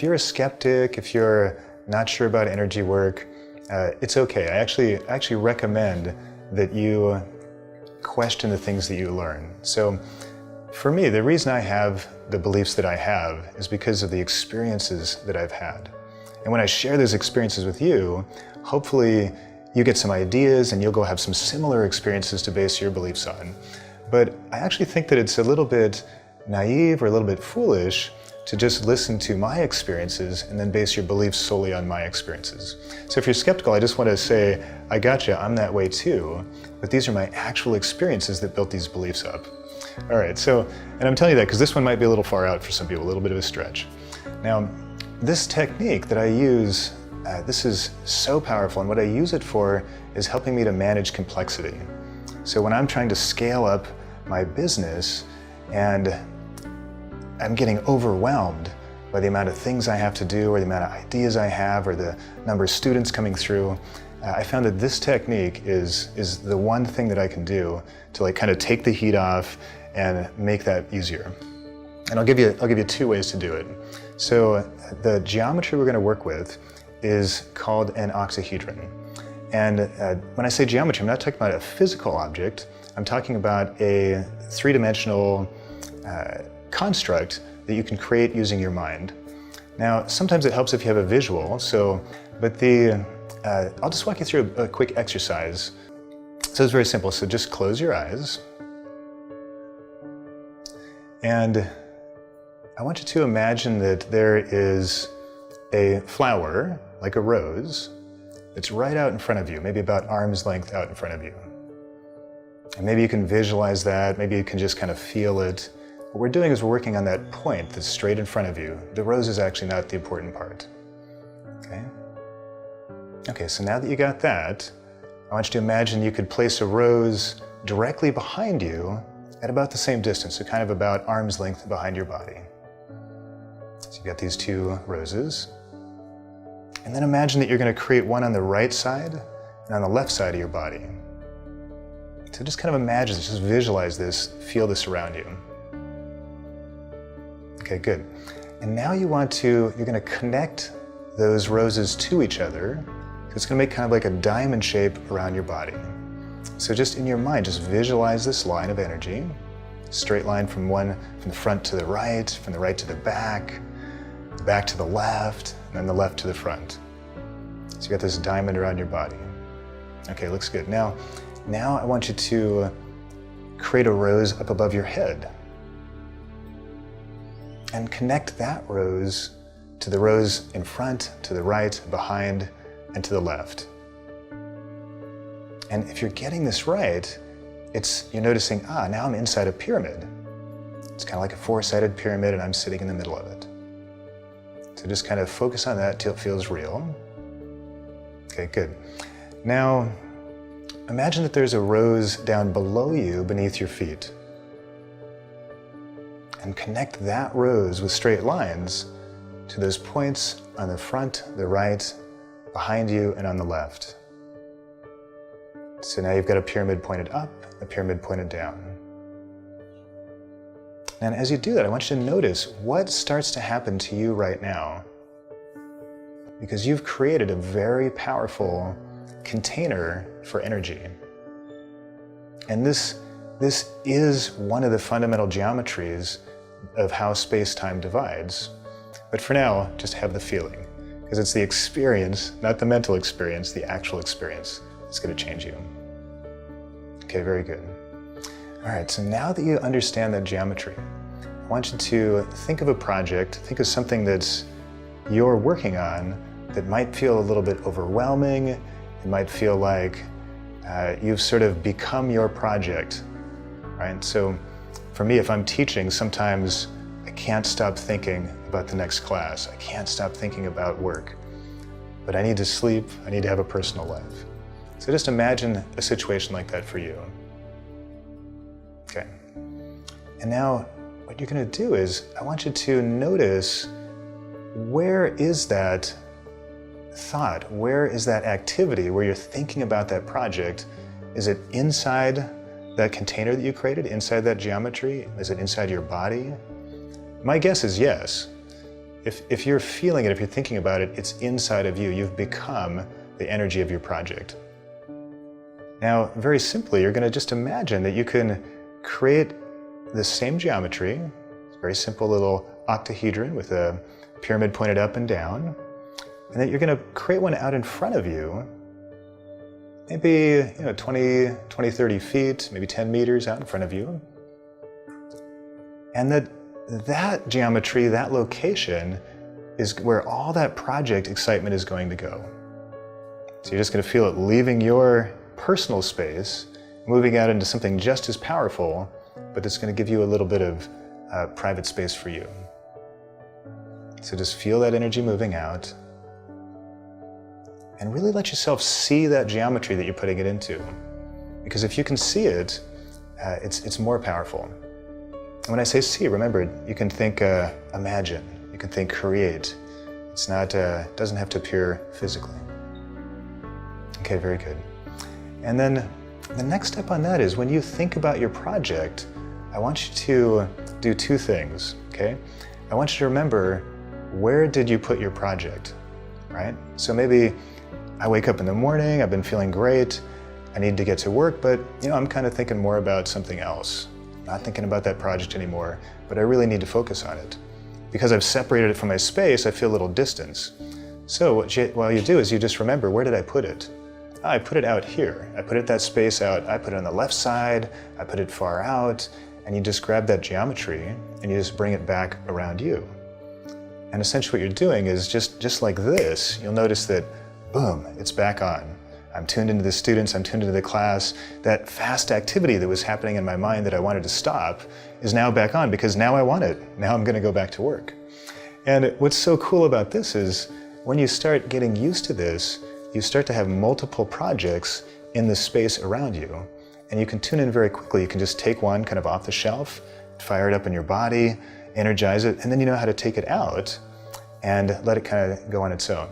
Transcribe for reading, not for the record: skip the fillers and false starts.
if you're a skeptic, if you're not sure about energy work, it's okay. I actually recommend that you question the things that you learn. So for me, the reason I have the beliefs that I have is because of the experiences that I've had. And when I share those experiences with you, hopefully you get some ideas and you'll go have some similar experiences to base your beliefs on. But I actually think that it's a little bit naive or a little bit foolish to just listen to my experiences and then base your beliefs solely on my experiences. So if you're skeptical, I just want to say, I gotcha, I'm that way too, but these are my actual experiences that built these beliefs up. All right, so, and I'm telling you that because this one might be a little far out for some people, a little bit of a stretch. Now, this technique that I use, this is so powerful, and what I use it for is helping me to manage complexity. So when I'm trying to scale up my business and I'm getting overwhelmed by the amount of things I have to do or the amount of ideas I have or the number of students coming through, I found that this technique is the one thing that I can do to like kind of take the heat off and make that easier. And I'll give you two ways to do it. So the geometry we're going to work with is called an octahedron. And when I say geometry, I'm not talking about a physical object. I'm talking about a three-dimensional construct that you can create using your mind. Now, sometimes it helps if you have a visual, but I'll just walk you through a quick exercise. So it's very simple, so just close your eyes. And I want you to imagine that there is a flower, like a rose, that's right out in front of you, maybe about arm's length out in front of you. And maybe you can visualize that, maybe you can just kind of feel it. What we're doing is we're working on that point that's straight in front of you. The rose is actually not the important part, okay? Okay, so now that you got that, I want you to imagine you could place a rose directly behind you at about the same distance, so kind of about arm's length behind your body. So you've got these two roses. And then imagine that you're going to create one on the right side and on the left side of your body. So just kind of imagine this, just visualize this, feel this around you. Okay, good. And now you're going to connect those roses to each other. So it's going to make kind of like a diamond shape around your body. So just in your mind, just visualize this line of energy, straight line from the front to the right, from the right to the back to the left, and then the left to the front. So you got this diamond around your body. Okay, looks good. Now I want you to create a rose up above your head and connect that rose to the rose in front, to the right, behind, and to the left. And if you're getting this right, you're noticing, now I'm inside a pyramid. It's kind of like a four-sided pyramid and I'm sitting in the middle of it. So just kind of focus on that till it feels real. Okay, good. Now, imagine that there's a rose down below you beneath your feet. And connect that rose with straight lines to those points on the front, the right, behind you, and on the left. So now you've got a pyramid pointed up, a pyramid pointed down. And as you do that, I want you to notice what starts to happen to you right now. Because you've created a very powerful container for energy. And this is one of the fundamental geometries of how space-time divides. But for now, just have the feeling. Because it's the experience, not the mental experience, the actual experience that's going to change you. Okay, very good. All right, so now that you understand that geometry, I want you to think of a project, think of something that's you're working on that might feel a little bit overwhelming. It might feel like you've sort of become your project, right? So for me, if I'm teaching, sometimes I can't stop thinking about the next class. I can't stop thinking about work. But I need to sleep, I need to have a personal life. So just imagine a situation like that for you. Okay. And now what you're going to do is, I want you to notice, where is that thought? Where is that activity where you're thinking about that project? Is it inside that container that you created, inside that geometry? Is it inside your body? My guess is yes. If you're feeling it, if you're thinking about it, it's inside of you. You've become the energy of your project. Now, very simply, you're going to just imagine that you can create the same geometry. It's a very simple little octahedron with a pyramid pointed up and down, and that you're going to create one out in front of you, maybe 20, 30 feet, maybe 10 meters out in front of you. And that geometry, that location, is where all that project excitement is going to go. So you're just going to feel it leaving your personal space, moving out into something just as powerful, but it's going to give you a little bit of private space for you. So just feel that energy moving out, and really let yourself see that geometry that you're putting it into. Because if you can see it, it's more powerful. And when I say see, remember, you can think imagine, you can think create. It's not, doesn't have to appear physically. Okay, very good. And then the next step on that is when you think about your project, I want you to do two things, okay? I want you to remember, where did you put your project, right? So maybe I wake up in the morning, I've been feeling great, I need to get to work, but I'm kind of thinking more about something else. Not thinking about that project anymore, but I really need to focus on it. Because I've separated it from my space, I feel a little distance. So what you do is you just remember, where did I put it? I put it out here. I put that space out. I put it on the left side. I put it far out. And you just grab that geometry and you just bring it back around you. And essentially what you're doing is just like this, you'll notice that, boom, it's back on. I'm tuned into the students, I'm tuned into the class. That fast activity that was happening in my mind that I wanted to stop is now back on because now I want it. Now I'm going to go back to work. And what's so cool about this is when you start getting used to this, you start to have multiple projects in the space around you. And you can tune in very quickly. You can just take one kind of off the shelf, fire it up in your body, energize it, and then you know how to take it out and let it kind of go on its own.